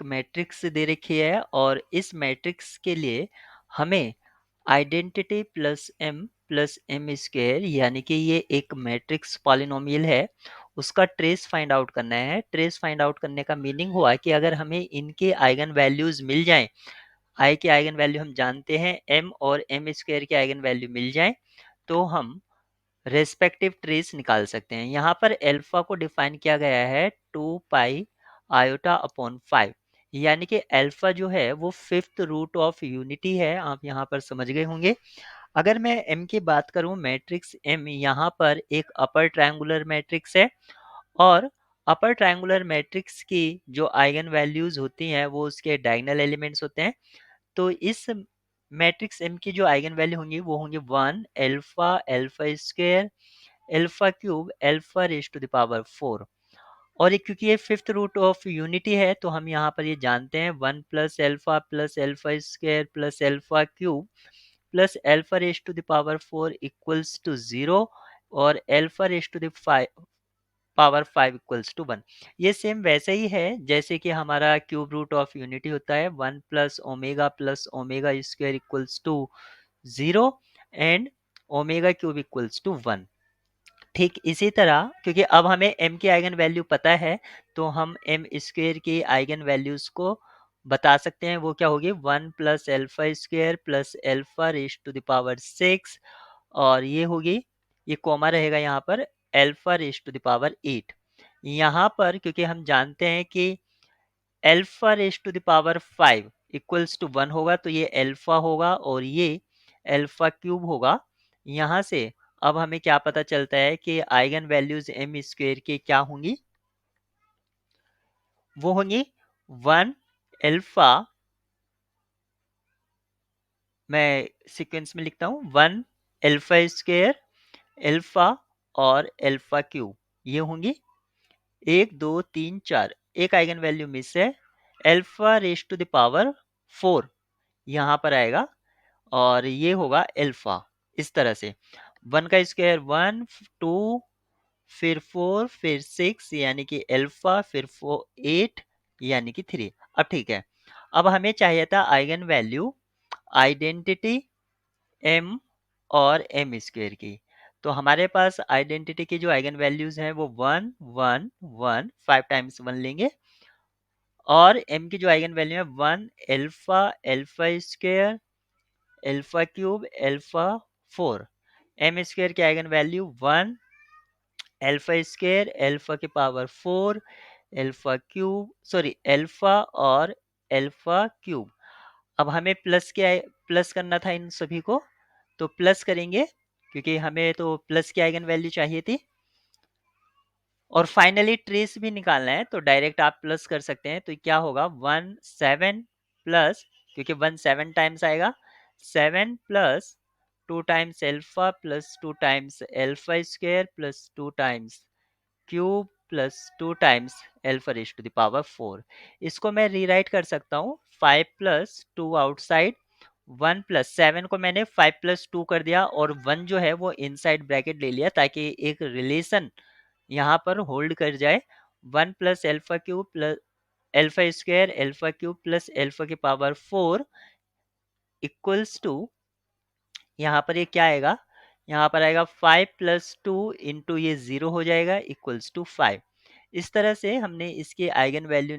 Matrix दे रखी है और इस मैट्रिक्स के लिए हमें आइडेंटिटी प्लस एम स्क्वायर यानी कि ये एक मैट्रिक्स पॉलिनोमियल है, उसका ट्रेस फाइंड आउट करना है। ट्रेस फाइंड आउट करने का मीनिंग हुआ कि अगर हमें इनके आइगन वैल्यूज मिल जाएं, आई के आइगन वैल्यू हम जानते हैं, एम और एम स्क्वायर के आइगन वैल्यू मिल जाएं, तो हम रेस्पेक्टिव ट्रेस निकाल सकते हैं। यहाँ पर एल्फा को डिफाइन किया गया है 2 पाई आयोटा अपॉन 5, यानी कि एल्फा जो है वो फिफ्थ रूट ऑफ यूनिटी है। आप यहाँ पर समझ गए होंगे। अगर मैं एम की बात करूं, मैट्रिक्स एम यहाँ पर एक अपर ट्रायंगुलर मैट्रिक्स है और अपर ट्रायंगुलर मैट्रिक्स की जो आइगन वैल्यूज होती हैं वो उसके डायगोनल एलिमेंट्स होते हैं। तो इस मैट्रिक्स एम की जो आइगन वैल्यू होंगी वो होंगी 1 alpha, alpha square, alpha cube, alpha raise to the power 4। और ये क्योंकि ये फिफ्थ रूट ऑफ यूनिटी है तो हम यहाँ पर ये जानते हैं 1 plus alpha square plus alpha cube plus alpha raise to the power 4 equals to 0 और alpha raise to the power 5 equals to 1। ये सेम वैसे ही है जैसे कि हमारा क्यूब रूट ऑफ यूनिटी होता है 1 plus omega square equals to 0 and omega cube equals to 1। ठीक इसी तरह क्योंकि अब हमें m की आइगन वैल्यू पता है तो हम m स्क्वायर की आइगन वैल्यूज को बता सकते हैं। वो क्या होगी 1 plus alpha square plus alpha raise to the power 6 और ये होगी, ये कॉमा रहेगा यहाँ पर, alpha raise to the power 8। यहाँ पर क्योंकि हम जानते हैं कि alpha raise to the power 5 equals to 1 होगा तो ये एल्फा होगा और ये एल्फा क्यूब होगा। यहाँ से अब हमें क्या पता चलता है कि आइगन वैल्यूज एम स्क्वायर के क्या होंगी, वो होंगी 1 एल्फा, मैं सीक्वेंस में लिखता हूँ, 1 एल्फा स्क्वायर, एल्फा और एल्फा क्यूब, ये होंगी 1 2 3 4। एक आइगन वैल्यू मिस है, alpha raise to the power 4 यहाँ पर आएगा और ये होगा एल्फा। इस तरह से 1 का स्क्वायर 1 2 फिर 4 फिर 6 यानी कि एल्फा, फिर 8 यानी कि 3। अब ठीक है, अब हमें चाहिए था आइगन वैल्यू आइडेंटिटी एम और एम स्क्वायर की। तो हमारे पास आइडेंटिटी की जो आइगन वैल्यूज हैं वो 1 1 1 5 टाइम्स 1 लेंगे और एम की जो आइगन वैल्यू है 1 alpha, alpha square, alpha cube, alpha 4। M square की eigenvalue 1 alpha square, alpha के power 4, alpha cube, sorry alpha और एल्फा क्यूब। अब हमें प्लस करना था इन सभी को, तो प्लस करेंगे क्योंकि हमें तो प्लस की आइगन वैल्यू चाहिए थी। और फाइनली ट्रेस भी निकालना है तो डायरेक्ट आप प्लस कर सकते हैं। तो क्या होगा 1 7 प्लस, क्योंकि 1 7 टाइम्स आएगा, 7 plus 2 times alpha plus 2 times alpha square plus 2 times cube plus 2 times alpha raise to the power 4। इसको मैं रीराइट कर सकता हूँ 5 प्लस 2 आउटसाइड, 1 प्लस 7 को मैंने 5 प्लस 2 कर दिया और 1 जो है वो इनसाइड ब्रैकेट ले लिया ताकि एक रिलेशन यहाँ पर होल्ड कर जाए। 1 plus alpha cube plus alpha square alpha cube plus alpha की पावर 4 इक्वल्स टू, यहाँ पर ये क्या आएगा, यहाँ पर आएगा 5 प्लस 2 इंटू ये 0 हो जाएगा इक्वल्स टू 5। इस तरह से हमने इसके आइगन वैल्यू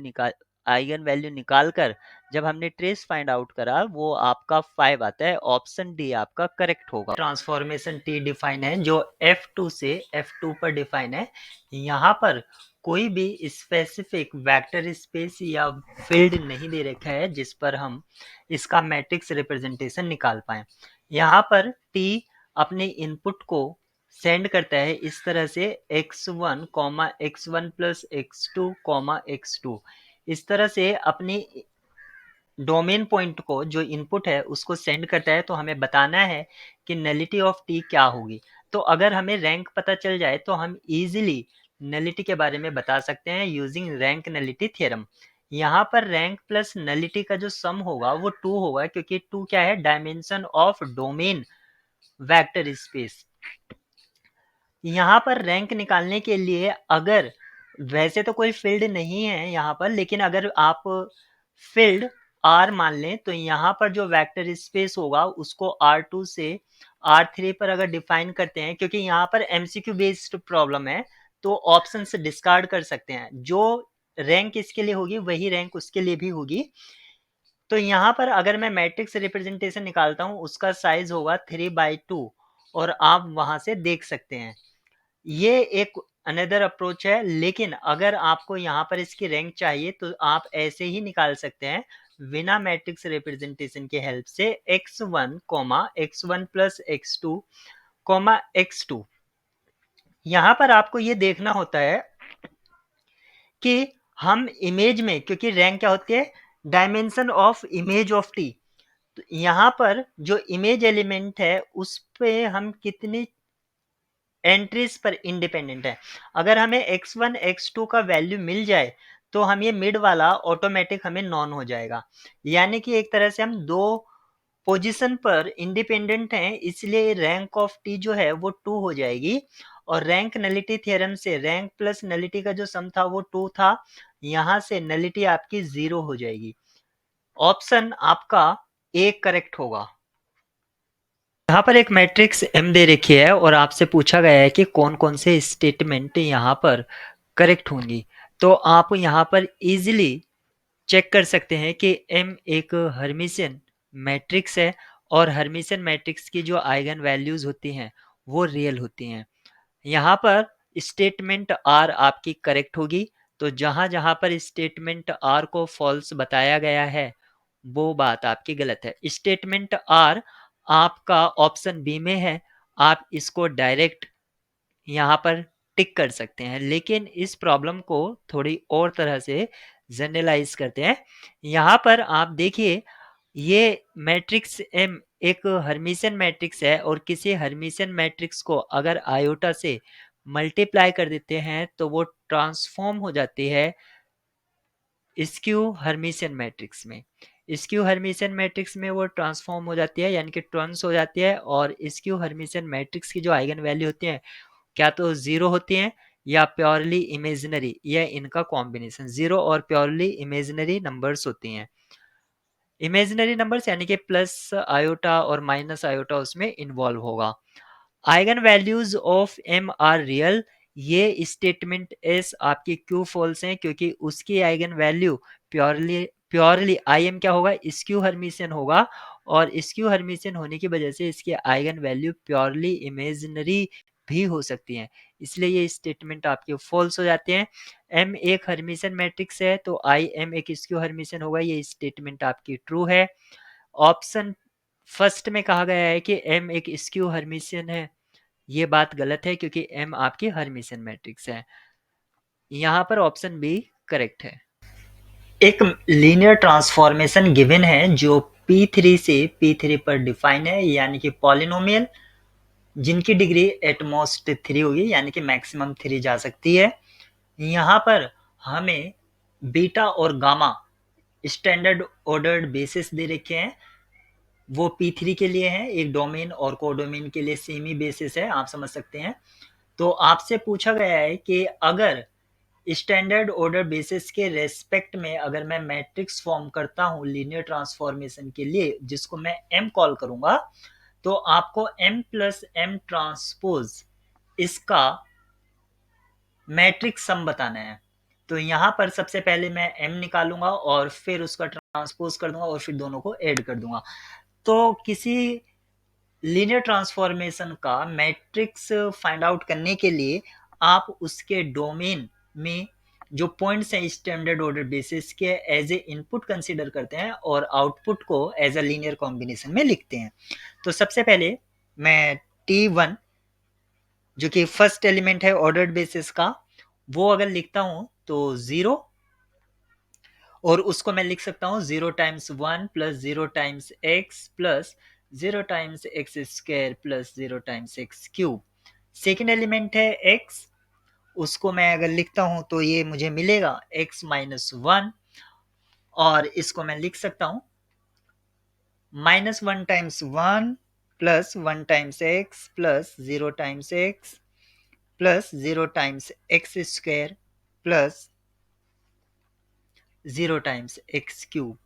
निकाल कर जब हमने ट्रेस फाइंड आउट करा वो आपका 5 आता है। ऑप्शन डी आपका करेक्ट होगा। ट्रांसफॉर्मेशन टी डिफाइन है जो F2 से F2 पर डिफाइन है। यहाँ पर कोई भी स्पेसिफिक वेक्टर स्पेस या फील्ड नहीं दे रखा है जिस पर हम इसका मैट्रिक्स रिप्रेजेंटेशन निकाल पाए। यहाँ पर टी अपने इनपुट को सेंड करता है इस तरह से x1 x1 plus x2 x2, इस तरह से अपनी डोमेन पॉइंट को जो इनपुट है उसको सेंड करता है। तो हमें बताना है कि नलिटी ऑफ टी क्या होगी। तो अगर हमें रैंक पता चल जाए तो हम इजीली नलिटी के बारे में बता सकते हैं यूजिंग रैंक नलिटी थ्योरम। यहाँ पर रैंक प्लस नलिटी का जो सम होगा वो 2 होगा क्योंकि 2 क्या है, dimension of domain vector space. यहाँ पर रैंक निकालने के लिए अगर वैसे तो कोई फील्ड नहीं है यहाँ पर, लेकिन अगर आप फील्ड R मान लें, तो यहाँ पर जो वेक्टर स्पेस होगा उसको R2 से R3 पर अगर डिफाइन करते हैं, क्योंकि यहाँ पर एमसीक्यू बेस्ड प्रॉब्लम है तो ऑप्शन से डिस्कार्ड कर सकते हैं, जो रैंक इसके लिए होगी वही रैंक उसके लिए भी होगी। तो यहाँ पर अगर मैं मैट्रिक्स रिप्रेजेंटेशन निकालता हूँ उसका साइज होगा 3/2 और आप वहां से देख सकते हैं। ये एक अनदर अप्रोच है, लेकिन अगर आपको यहाँ पर इसकी रैंक चाहिए तो आप ऐसे ही निकाल सकते हैं बिना मैट्रिक्स रिप्रेजेंटेशन के हेल्प से x1 x1 plus x2 x2। यहाँ पर आपको ये देखना होता है कि हम इमेज में, क्योंकि रैंक क्या होती है, dimension of image of T, तो यहाँ पर जो इमेज एलिमेंट है उस पे हम कितनी एंट्रीज पर इंडिपेंडेंट है। अगर हमें x1 x2 का वैल्यू मिल जाए तो हम ये मिड वाला ऑटोमेटिक हमें नॉन हो जाएगा, यानी कि एक तरह से हम दो पोजीशन पर इंडिपेंडेंट हैं, इसलिए रैंक ऑफ टी जो है वो 2 हो जाएगी। और रैंक नलिटी थ्योरम से रैंक प्लस नलिटी का जो सम था वो 2 था, यहाँ से नलिटी आपकी 0 हो जाएगी। ऑप्शन आपका ए करेक्ट होगा। यहाँ पर एक मैट्रिक्स एम दे रखी है और आपसे पूछा गया है कि कौन कौन से स्टेटमेंट यहाँ पर करेक्ट होंगी। तो आप यहाँ पर इजीली चेक कर सकते हैं कि एम एक हर्मिशियन मैट्रिक्स है और हर्मिशियन मैट्रिक्स की जो आइगन वैल्यूज होती हैं वो रियल होती हैं। यहाँ पर स्टेटमेंट आर आपकी करेक्ट होगी, तो जहां जहां पर स्टेटमेंट आर को फॉल्स बताया गया है वो बात आपकी गलत है। स्टेटमेंट आर आपका ऑप्शन बी में है, आप इसको डायरेक्ट यहाँ पर टिक कर सकते हैं, लेकिन इस प्रॉब्लम को थोड़ी और तरह से जनरलाइज करते हैं। यहाँ पर आप देखिए, ये मैट्रिक्स एम एक हर्मिशियन मैट्रिक्स है और किसी हर्मिशियन मैट्रिक्स को अगर आयोटा से मल्टीप्लाई कर देते हैं तो वो ट्रांसफॉर्म हो जाती है स्क्यू हर्मिशियन मैट्रिक्स में। स्क्यू हर्मिशियन मैट्रिक्स में वो ट्रांसफॉर्म हो जाती है, यानी कि ट्रांस हो जाती है, और स्क्यू हर्मिशियन मैट्रिक्स की जो आइगन वैल्यू होती है क्या तो जीरो होती हैं या प्योरली इमेजिनरी, या इनका कॉम्बिनेशन। जीरो और प्योरली इमेजिनरी नंबर्स होती हैं। इमेजिनरी नंबर्स यानी कि प्लस आयोटा और माइनस आयोटा उसमें इन्वॉल्व होगा। Eigen values of M R real, ये स्टेटमेंट एस आपकी क्यों फॉल्स है, क्योंकि उसकी eigen value purely purely I M क्या होगा, स्क्यू हर्मिशियन होगा, और स्क्यू हर्मिशियन होने की वजह से इसकी आइगन वैल्यू प्योरली इमेजिनरी भी हो सकती हैं, इसलिए ये स्टेटमेंट आपके फॉल्स हो जाते हैं। एम एक हर्मिशियन मैट्रिक्स है तो आई एम एक स्क्यू हर्मिशियन होगा, ये स्टेटमेंट आपकी ट्रू है। ऑप्शन फर्स्ट में कहा गया है कि एम एक स्क्यू हर्मिशियन है, ये बात गलत है क्योंकि एम आपकी हर्मिशियन मैट्रिक्स है। यहाँ पर ऑप्शन बी करेक्ट है। एक लीनियर ट्रांसफॉर्मेशन गिवन है जो P3 से P3 पर डिफाइन है, यानी कि पॉलिनोमियल जिनकी डिग्री एटमोस्ट 3 होगी, यानी कि मैक्सिमम 3 जा सकती है। यहाँ पर हमें बीटा और गामा स्टैंडर्ड ऑर्डर्ड बेसिस दे रखे हैं, वो P3 के लिए है, एक डोमेन और कोडोमेन के लिए सेमी बेसिस है, आप समझ सकते हैं। तो आपसे पूछा गया है कि अगर स्टैंडर्ड ऑर्डर बेसिस के रेस्पेक्ट में अगर मैं मैट्रिक्स फॉर्म करता हूं लीनियर ट्रांसफॉर्मेशन के लिए, जिसको मैं एम कॉल करूंगा, तो आपको एम प्लस एम ट्रांसपोज इसका मैट्रिक्स सम बताना है। तो यहाँ पर सबसे पहले मैं एम निकालूंगा और फिर उसका ट्रांसपोज कर दूंगा और फिर दोनों को ऐड कर दूंगा। तो किसी लीनियर ट्रांसफॉर्मेशन का मैट्रिक्स फाइंड आउट करने के लिए आप उसके डोमेन में जो पॉइंट्स हैं स्टैंडर्ड ऑर्डर बेसिस के एज ए इनपुट कंसीडर करते हैं और आउटपुट को एज अ लीनियर कॉम्बिनेशन में लिखते हैं। तो सबसे पहले मैं T1 जो कि फर्स्ट एलिमेंट है ऑर्डर्ड बेसिस का, वो अगर लिखता हूं तो 0, और उसको मैं लिख सकता हूँ 0 times 1 plus 0 times x plus 0 times x square plus 0 times x cube. Second element है x, उसको मैं अगर लिखता हूँ तो ये मुझे मिलेगा x माइनस 1, और इसको मैं लिख सकता हूँ minus 1 times 1 plus 1 times x plus 0 times x plus 0 times x square plus 0 times x cube.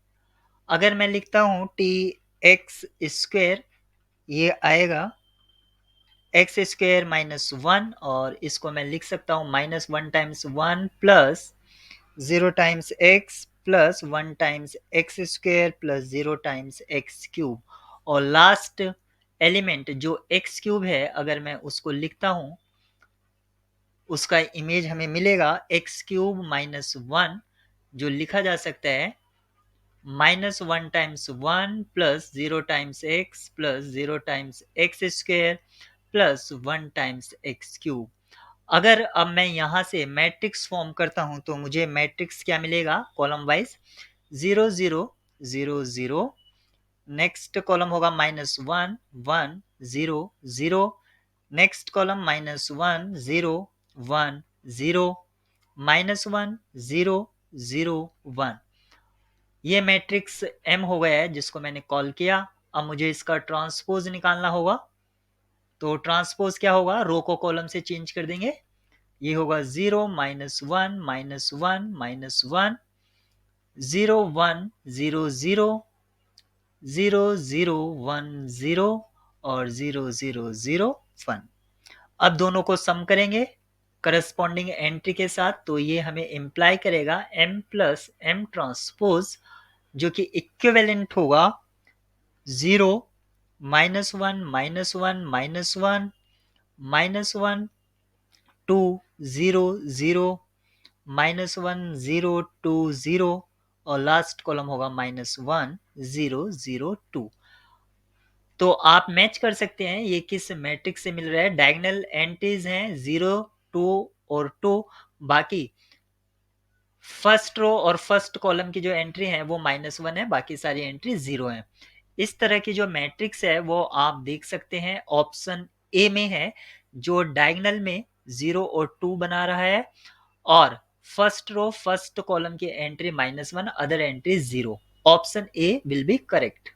अगर मैं लिखता हूँ टी एक्स स्क्वायर, ये आएगा एक्स स्क्वायर माइनस 1, और इसको मैं लिख सकता हूँ minus 1 times 1 plus 0 times x plus 1 times x square plus 0 times x cube. और लास्ट एलिमेंट जो एक्स क्यूब है, अगर मैं उसको लिखता हूँ, उसका इमेज हमें मिलेगा एक्स क्यूब माइनस 1, जो लिखा जा सकता है minus 1 times 1 plus 0 times x plus 0 times x square plus 1 times x cube. अगर अब मैं यहाँ से मैट्रिक्स फॉर्म करता हूँ तो मुझे मैट्रिक्स क्या मिलेगा, कॉलम वाइज 0 0 0 0, नेक्स्ट कॉलम होगा minus 1 1 0 0, next column minus 1 0 1 0, minus 1 0 0 1। ये मैट्रिक्स M हो गया है जिसको मैंने कॉल किया। अब मुझे इसका ट्रांसपोज निकालना होगा। तो ट्रांसपोज क्या होगा, रो को कॉलम से चेंज कर देंगे। ये होगा 0 माइनस 1 माइनस 1 माइनस 1, 0 1 0 0 0 0 1 0 और 0 0 0 1। अब दोनों को सम करेंगे करस्पॉन्डिंग एंट्री के साथ, तो ये हमें इम्प्लाई करेगा M प्लस M ट्रांसपोज, जो कि इक्विवेलेंट होगा 0 minus 1 minus 1 minus 1 minus 1 2 0 0 minus 1 0 2 0, और लास्ट कॉलम होगा माइनस 1 0 0 2। तो आप मैच कर सकते हैं ये किस मैट्रिक्स से मिल रहा है। डायगोनल एंट्रीज हैं 0 2 और 2, बाकी फर्स्ट रो और फर्स्ट कॉलम की जो एंट्री है वो माइनस 1 है, बाकी सारी एंट्री 0 है। इस तरह की जो मैट्रिक्स है वो आप देख सकते हैं ऑप्शन ए में है, जो डायगोनल में 0 और 2 बना रहा है, और फर्स्ट रो फर्स्ट कॉलम की entry minus 1, other entry 0। Option A will be correct.